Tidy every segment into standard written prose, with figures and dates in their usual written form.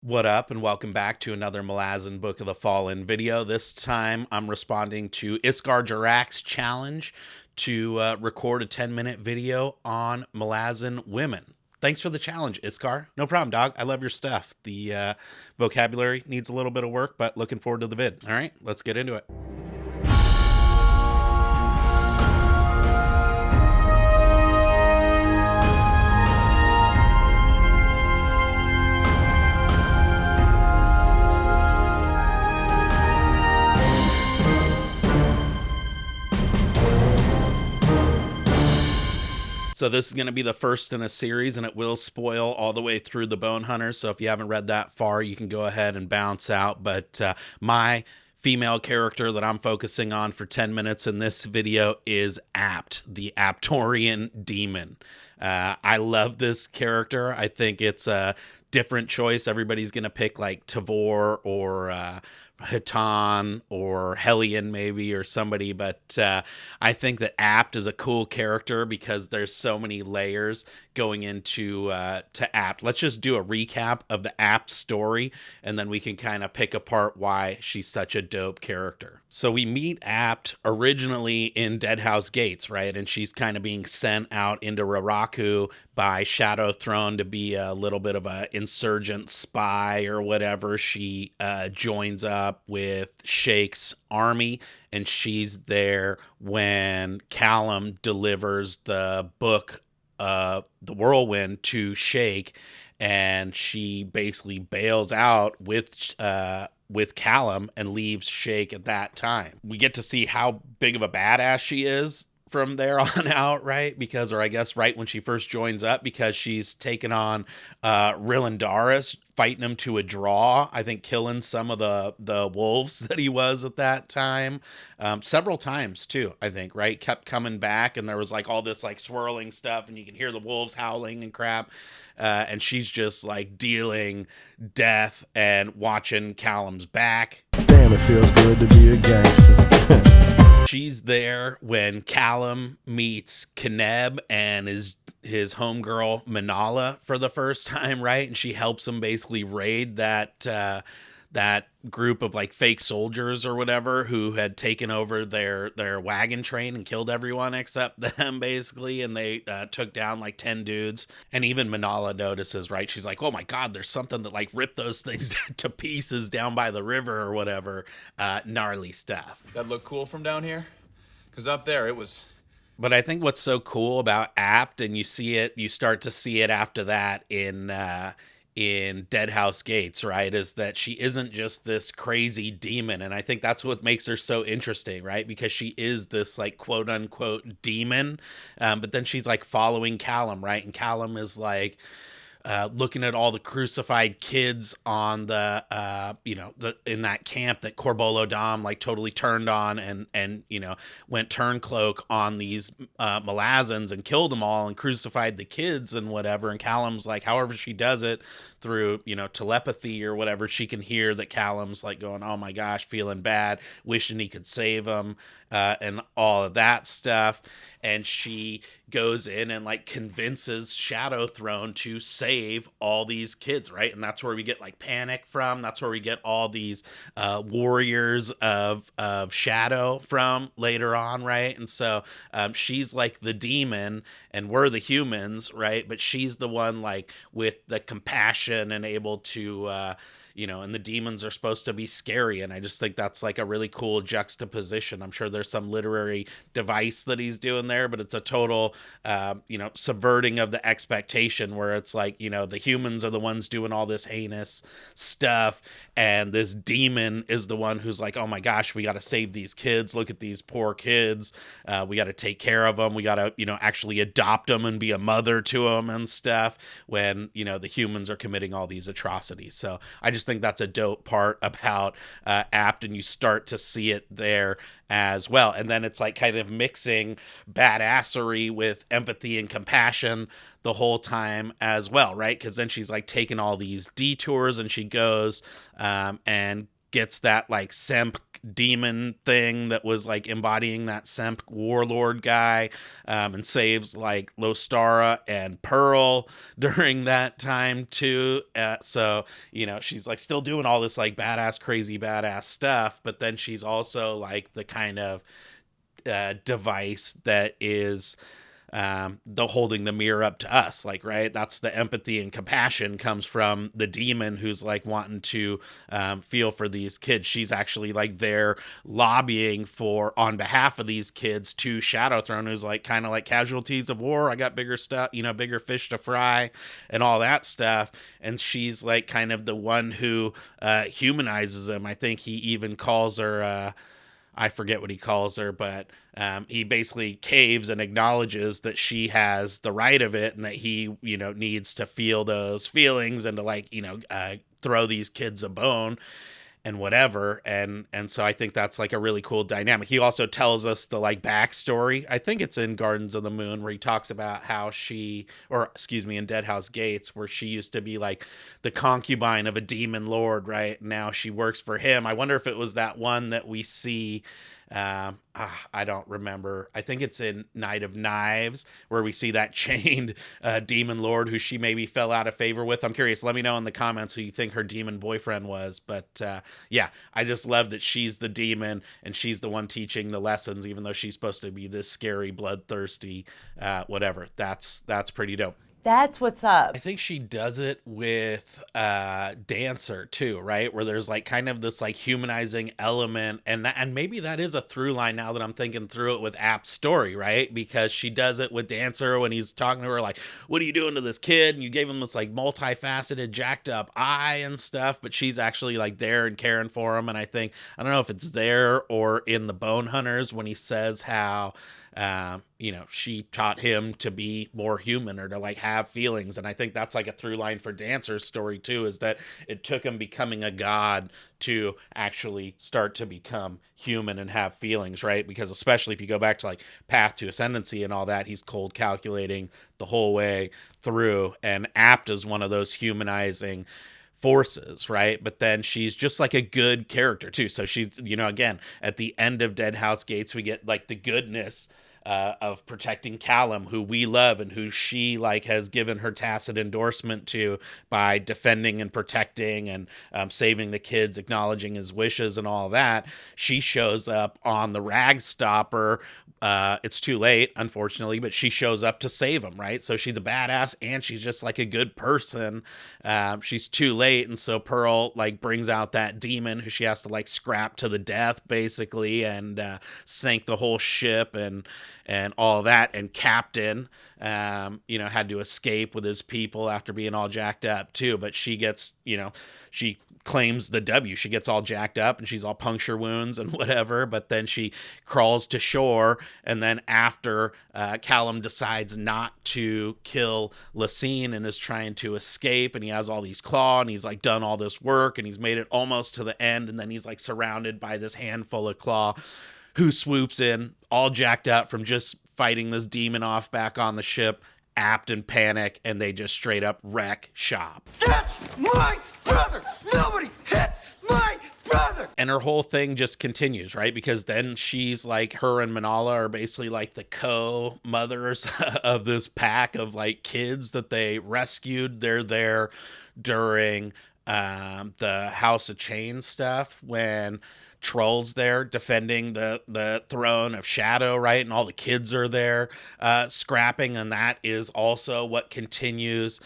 What up, and welcome back to another Malazan Book of the Fallen video. This time I'm responding to Iskar Jarak's challenge to record a 10-minute video on Malazan women. Thanks for the challenge, Iskar. No problem, dog. I love your stuff. The vocabulary needs a little bit of work, but looking forward to the vid. All right, let's get into it. So this is going to be the first in a series, and it will spoil all the way through the Bonehunters. So if you haven't read that far, you can go ahead and bounce out. But my female character that I'm focusing on for 10 minutes in this video is Apt, the Aptorian demon. I love this character. I think it's a different choice. Everybody's going to pick like Tavor or Hatan or Hellion maybe or somebody, but I think that Apt is a cool character because there's so many layers going into to Apt. Let's just do a recap of the Apt story, and then we can kind of pick apart why she's such a dope character. So we meet Apt originally in Deadhouse Gates, right? And she's kind of being sent out into Raraku by Shadow Throne to be a little bit of an insurgent spy or whatever. She joins up with Sheikh's army, and she's there when Callum delivers the book, the Whirlwind, to Sheikh, and she basically bails out with Callum and leaves Sheikh at that time. We get to see how big of a badass she is from there on out, right? Because, or I guess right when she first joins up, because she's taken on Rilandaris, fighting him to a draw, I think killing some of the wolves that he was at that time, several times too, I think, right? Kept coming back, and there was like all this like swirling stuff, and you can hear the wolves howling and crap, and she's just like dealing death and watching Callum's back. Damn, it feels good to be a gangster. She's there when Callum meets Keneb and his homegirl Manala for the first time, right? And she helps him basically raid that group of like fake soldiers or whatever who had taken over their wagon train and killed everyone except them, basically. And they took down like 10 dudes. And even Manala notices, right? She's like, oh my God, there's something that like ripped those things to pieces down by the river or whatever. Gnarly stuff. That look cool from down here? Because up there it was... But I think what's so cool about Apt, and you start to see it after that in Deadhouse Gates, right, is that she isn't just this crazy demon. And I think that's what makes her so interesting, right? Because she is this like quote unquote demon, but then she's like following Callum, right? And Callum is like looking at all the crucified kids on the in that camp that Korbal like totally turned on and went turncloak on these Malazans and killed them all and crucified the kids and whatever. And Callum's like, however she does it, through telepathy or whatever, she can hear that Callum's like going, oh my gosh, feeling bad, wishing he could save him, and all of that stuff. And she goes in and like convinces Shadow Throne to save all these kids, right? And that's where we get like Panic from. That's where we get all these warriors of Shadow from later on, right? And so she's like the demon and we're the humans, right? But she's the one like with the compassion and able to and the demons are supposed to be scary. And I just think that's like a really cool juxtaposition. I'm sure there's some literary device that he's doing there, but it's a total subverting of the expectation where it's like, the humans are the ones doing all this heinous stuff, and this demon is the one who's like, oh my gosh, we got to save these kids. Look at these poor kids. We got to take care of them. We got to actually adopt them and be a mother to them and stuff, when the humans are committing all these atrocities. So I just think that's a dope part about Apt, and you start to see it there as well. And then it's like kind of mixing badassery with empathy and compassion the whole time as well, right? Because then she's like taking all these detours, and she goes and gets that like Semp demon thing that was like embodying that Semp warlord guy, and saves like Lostara and Pearl during that time too. So, you know, she's like still doing all this like badass, crazy badass stuff, but then she's also like the kind of device that is the holding the mirror up to us, like, right, that's the empathy and compassion comes from the demon who's like wanting to feel for these kids. She's actually like there lobbying for on behalf of these kids to Shadow Throne, who's like kind of like casualties of war, I got bigger stuff, you know, bigger fish to fry and all that stuff. And she's like kind of the one who humanizes him. I think he even calls her I forget what he calls her, but he basically caves and acknowledges that she has the right of it and that he, you know, needs to feel those feelings and to like, you know, throw these kids a bone and whatever. And so I think that's like a really cool dynamic. He also tells us the like backstory. I think it's in Gardens of the Moon where he talks about how she, or excuse me, in Deadhouse Gates, where she used to be like the concubine of a demon lord, right? Now she works for him. I wonder if it was that one that we see. I don't remember. I think it's in Night of Knives where we see that chained demon lord who she maybe fell out of favor with. I'm curious. Let me know in the comments who you think her demon boyfriend was. But yeah, I just love that she's the demon and she's the one teaching the lessons, even though she's supposed to be this scary, bloodthirsty, whatever. That's pretty dope. That's what's up. I think she does it with Dancer too, right? Where there's like kind of this like humanizing element, and maybe that is a through line now that I'm thinking through it with App's story, right? Because she does it with Dancer when he's talking to her like, "What are you doing to this kid?" And you gave him this like multifaceted, jacked up eye and stuff, but she's actually like there and caring for him. And I think I don't know if it's there or in the Bonehunters when he says how you know, she taught him to be more human or to like have feelings. And I think that's like a through line for Dancer's story too, is that it took him becoming a god to actually start to become human and have feelings, right? Because especially if you go back to like Path to Ascendancy and all that, he's cold calculating the whole way through, and Apt is one of those humanizing forces, right? But then she's just like a good character too. So she's, you know, again, at the end of Deadhouse Gates, we get like the goodness of protecting Callum, who we love and who she like has given her tacit endorsement to by defending and protecting and saving the kids, acknowledging his wishes and all that. She shows up on the rag stopper. It's too late, unfortunately, but she shows up to save him, right? So she's a badass and she's just like a good person. She's too late, and so Pearl like brings out that demon who she has to like scrap to the death basically, and sink the whole ship and all that. And Captain, you know, had to escape with his people after being all jacked up too. But she gets, you know, she claims the W. She gets all jacked up and she's all puncture wounds and whatever, but then she crawls to shore. And then after Callum decides not to kill Lacine and is trying to escape, and he has all these claw and he's like done all this work and he's made it almost to the end, and then he's like surrounded by this handful of claw who swoops in all jacked up from just fighting this demon off back on the ship. Apt and panic, and they just straight up wreck shop. That's my brother! Nobody hits my brother! And her whole thing just continues, right? Because then she's like, her and Manala are basically like the co-mothers of this pack of like kids that they rescued. They're there during the House of Chains stuff when Troll's there defending the throne of Shadow, right? And all the kids are there scrapping, and that is also what continues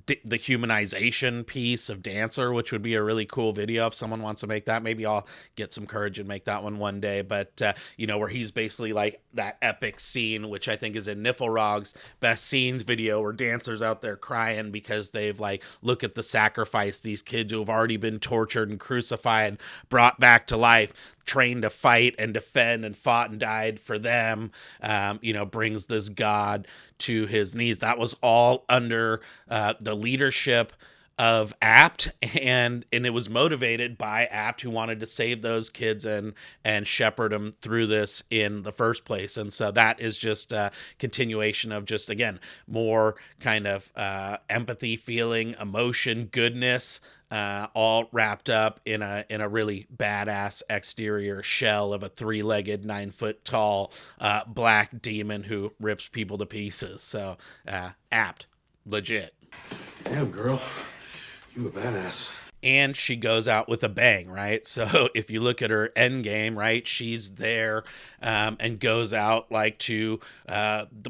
the humanization piece of Dancer, which would be a really cool video if someone wants to make that. Maybe I'll get some courage and make that one day. But you know, where he's basically like that epic scene, which I think is in Niflrog's best scenes video, where Dancer's out there crying because they've like, look at the sacrifice, these kids who have already been tortured and crucified, brought back to life, trained to fight and defend and fought and died for them, you know, brings this god to his knees. That was all under the leadership of Apt, and it was motivated by Apt, who wanted to save those kids and shepherd them through this in the first place. And so that is just a continuation of just, again, more kind of empathy, feeling, emotion, goodness, all wrapped up in a really badass exterior shell of a 3-legged, 9-foot tall black demon who rips people to pieces. So Apt, legit. Damn, girl. You a badass. And she goes out with a bang, right? So if you look at her end game, right, she's there and goes out like to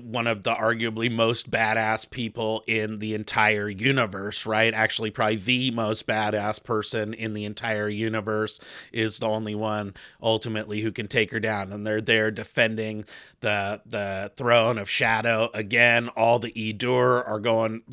one of the arguably most badass people in the entire universe, right? Actually, probably the most badass person in the entire universe is the only one ultimately who can take her down. And they're there defending the throne of shadow. Again, all the Edur are going,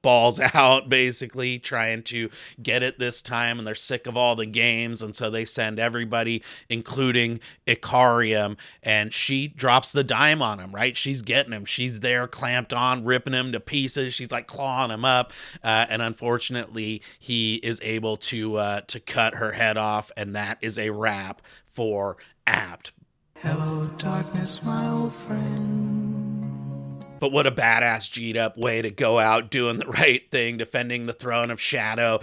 balls out, basically trying to get it this time, and they're sick of all the games, and so they send everybody, including Ikariam, and she drops the dime on him, right? She's getting him. She's there clamped on, ripping him to pieces. She's like clawing him up, and unfortunately, he is able to cut her head off, and that is a wrap for Apt. Hello, darkness, my old friend. But what a badass G'd up way to go out doing the right thing, defending the throne of shadow,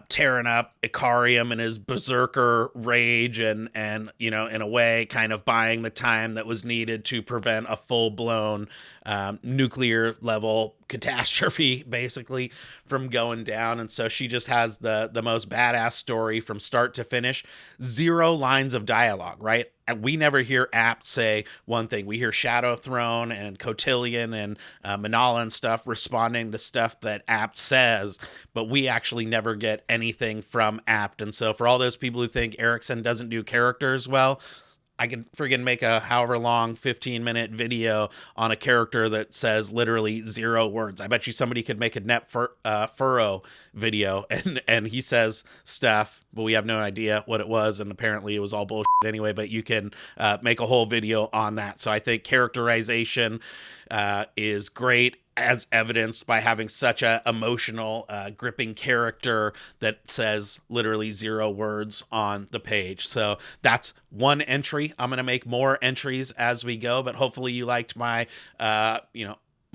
tearing up Ikariam in his berserker rage and in a way kind of buying the time that was needed to prevent a full-blown nuclear level catastrophe basically from going down. And so she just has the most badass story from start to finish. 0 lines of dialogue, right? And we never hear Apt say one thing. We hear Shadow Throne and Cotillion and Manala and stuff responding to stuff that Apt says, but we actually never get anything from Apt. And so for all those people who think Erickson doesn't do characters well, I could friggin' make a however long 15-minute video on a character that says literally 0 words. I bet you somebody could make a Net Furrow video and he says stuff, but we have no idea what it was, and apparently it was all bullshit anyway, but you can make a whole video on that. So I think characterization is great, as evidenced by having such a emotional, gripping character that says literally 0 words on the page. So that's one entry. I'm going to make more entries as we go, but hopefully you liked my,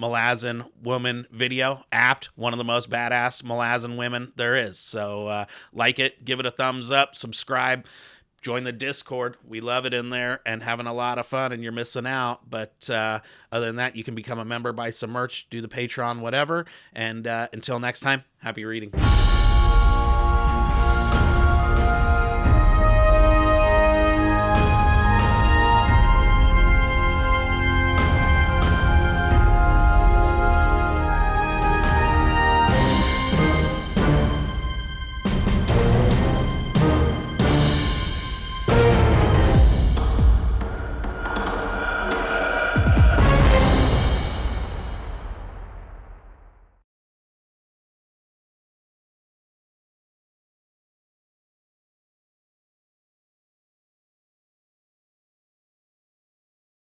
Malazan woman video. Apt, one of the most badass Malazan women there is. So like it, give it a thumbs up, subscribe. Join the Discord. We love it in there and having a lot of fun, and you're missing out. But other than that, you can become a member, buy some merch, do the Patreon, whatever. And until next time, happy reading.